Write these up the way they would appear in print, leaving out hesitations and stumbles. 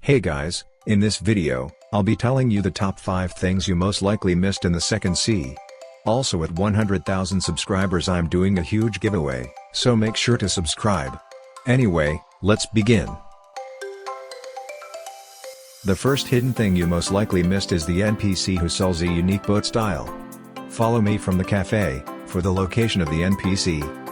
Hey guys, in this video, I'll be telling you the top 5 things you most likely missed in the second C. Also at 100,000 subscribers I'm doing a huge giveaway, so make sure to subscribe. Anyway, let's begin. The first hidden thing you most likely missed is the NPC who sells a unique boat style. Follow me from the cafe, for the location of the NPC.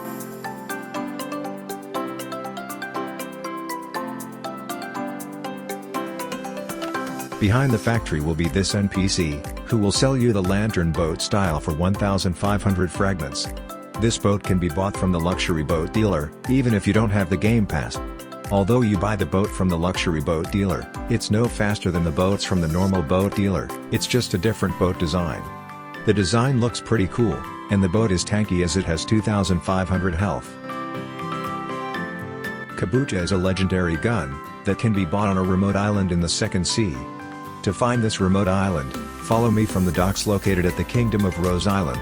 Behind the factory will be this NPC, who will sell you the lantern boat style for 1,500 fragments. This boat can be bought from the luxury boat dealer, even if you don't have the game pass. Although you buy the boat from the luxury boat dealer, it's no faster than the boats from the normal boat dealer, it's just a different boat design. The design looks pretty cool, and the boat is tanky as it has 2,500 health. Kabucha is a legendary gun, that can be bought on a remote island in the second sea. To find this remote island, follow me from the docks located at the Kingdom of Rose Island.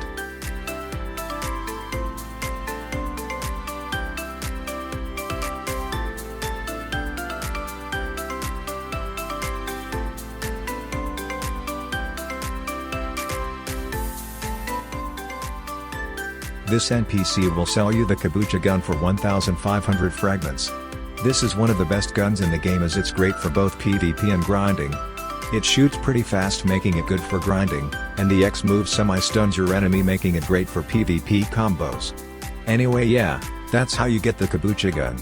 This NPC will sell you the Kabucha gun for 1,500 fragments. This is one of the best guns in the game as it's great for both PvP and grinding. It shoots pretty fast making it good for grinding, and the X move semi-stuns your enemy making it great for PvP combos. Anyway yeah, that's how you get the Kabucha gun.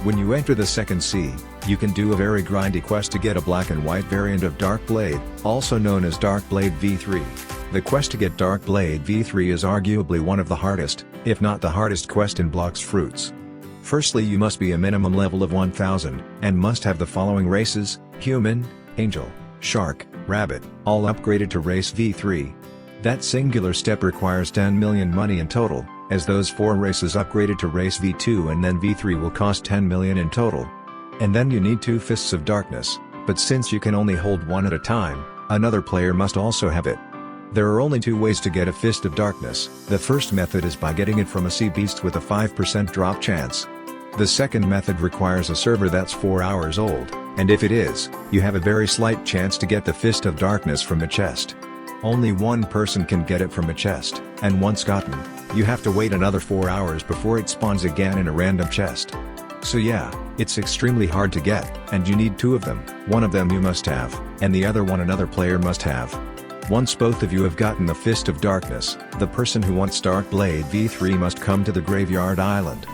When you enter the second sea, you can do a very grindy quest to get a black and white variant of Dark Blade, also known as Dark Blade V3. The quest to get Dark Blade V3 is arguably one of the hardest, if not the hardest quest in Blox Fruits. Firstly you must be a minimum level of 1000, and must have the following races: human, angel, shark, rabbit, all upgraded to race V3. That singular step requires 10 million money in total, as those 4 races upgraded to race V2 and then V3 will cost 10 million in total. And then you need 2 Fists of Darkness, but since you can only hold one at a time, another player must also have it. There are only 2 ways to get a Fist of Darkness. The first method is by getting it from a sea beast with a 5% drop chance. The second method requires a server that's 4 hours old, and if it is, you have a very slight chance to get the Fist of Darkness from a chest. Only one person can get it from a chest, and once gotten, you have to wait another 4 hours before it spawns again in a random chest. So yeah, it's extremely hard to get, and you need 2 of them. One of them you must have, and the other one another player must have. Once both of you have gotten the Fist of Darkness, the person who wants Dark Blade V3 must come to the Graveyard Island.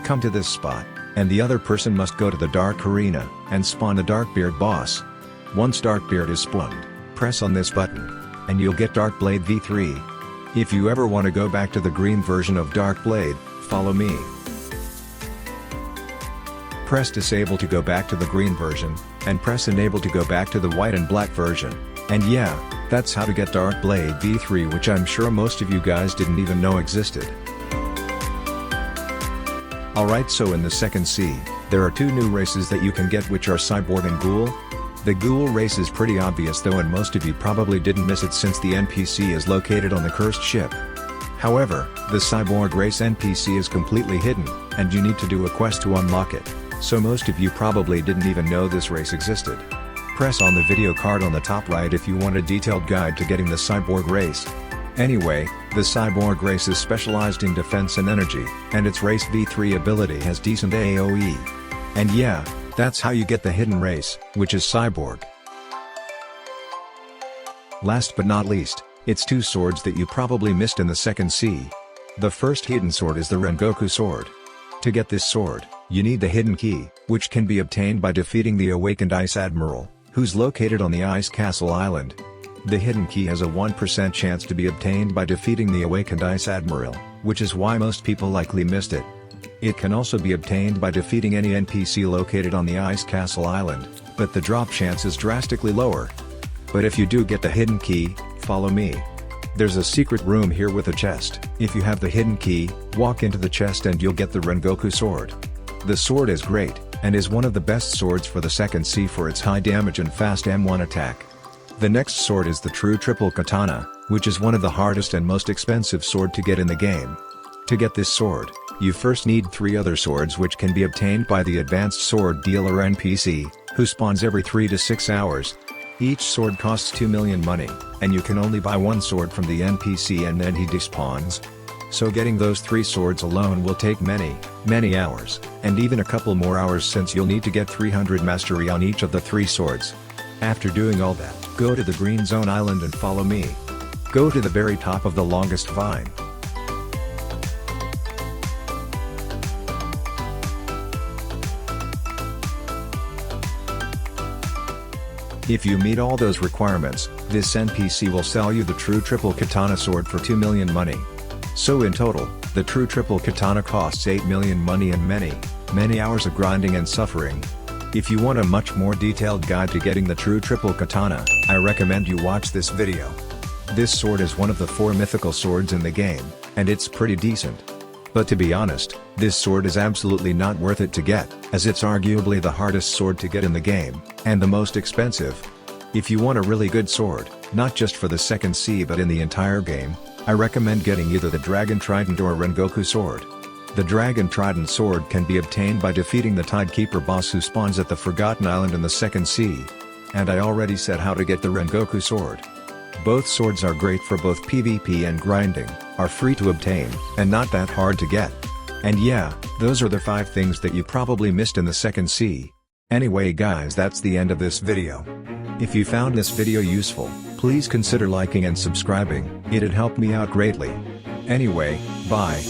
Come to this spot, and the other person must go to the Dark Arena, and spawn a Darkbeard boss. Once Darkbeard is spawned, press on this button, and you'll get Dark Blade V3. If you ever want to go back to the green version of Dark Blade, follow me. Press disable to go back to the green version, and press enable to go back to the white and black version. And yeah, that's how to get Dark Blade V3, which I'm sure most of you guys didn't even know existed. Alright, so in the second sea, there are 2 new races that you can get, which are Cyborg and Ghoul. The Ghoul race is pretty obvious though, and most of you probably didn't miss it since the NPC is located on the cursed ship. However, the Cyborg race NPC is completely hidden, and you need to do a quest to unlock it, so most of you probably didn't even know this race existed. Press on the video card on the top right if you want a detailed guide to getting the Cyborg race. Anyway, the Cyborg race is specialized in defense and energy, and its race V3 ability has decent AoE. And yeah, that's how you get the hidden race, which is Cyborg. Last but not least, it's 2 swords that you probably missed in the second sea. The first hidden sword is the Rengoku sword. To get this sword, you need the hidden key, which can be obtained by defeating the awakened Ice Admiral, who's located on the Ice Castle Island. The hidden key has a 1% chance to be obtained by defeating the awakened Ice Admiral, which is why most people likely missed it. It can also be obtained by defeating any NPC located on the Ice Castle Island, but the drop chance is drastically lower. But if you do get the hidden key, follow me. There's a secret room here with a chest. If you have the hidden key, walk into the chest and you'll get the Rengoku sword. The sword is great, and is one of the best swords for the second sea for its high damage and fast M1 attack. The next sword is the true triple katana, which is one of the hardest and most expensive sword to get in the game. To get this sword, You first need 3 other swords which can be obtained by the advanced sword dealer NPC, who spawns every 3 to 6 hours. Each sword costs 2 million money, and you can only buy 1 sword from the NPC and then he despawns. So getting those 3 swords alone will take many hours, and even a couple more hours since you'll need to get 300 mastery on each of the 3 swords. After doing all that, go to the green zone island and follow me. Go to the very top of the longest vine. If you meet all those requirements, this NPC will sell you the true triple katana sword for 2 million money. So in total, the true triple katana costs 8 million money and many hours of grinding and suffering. If you want a much more detailed guide to getting the true triple katana, I recommend you watch this video. This sword is one of the 4 mythical swords in the game, and it's pretty decent. But to be honest, this sword is absolutely not worth it to get, as it's arguably the hardest sword to get in the game, and the most expensive. If you want a really good sword, not just for the second sea but in the entire game, I recommend getting either the Dragon Trident or Rengoku sword. The Dragon Trident sword can be obtained by defeating the Tidekeeper boss who spawns at the Forgotten Island in the second sea. And I already said how to get the Rengoku sword. Both swords are great for both PvP and grinding, are free to obtain, and not that hard to get. And yeah, those are the 5 things that you probably missed in the second sea. Anyway guys, that's the end of this video. If you found this video useful, please consider liking and subscribing, it'd help me out greatly. Anyway, bye.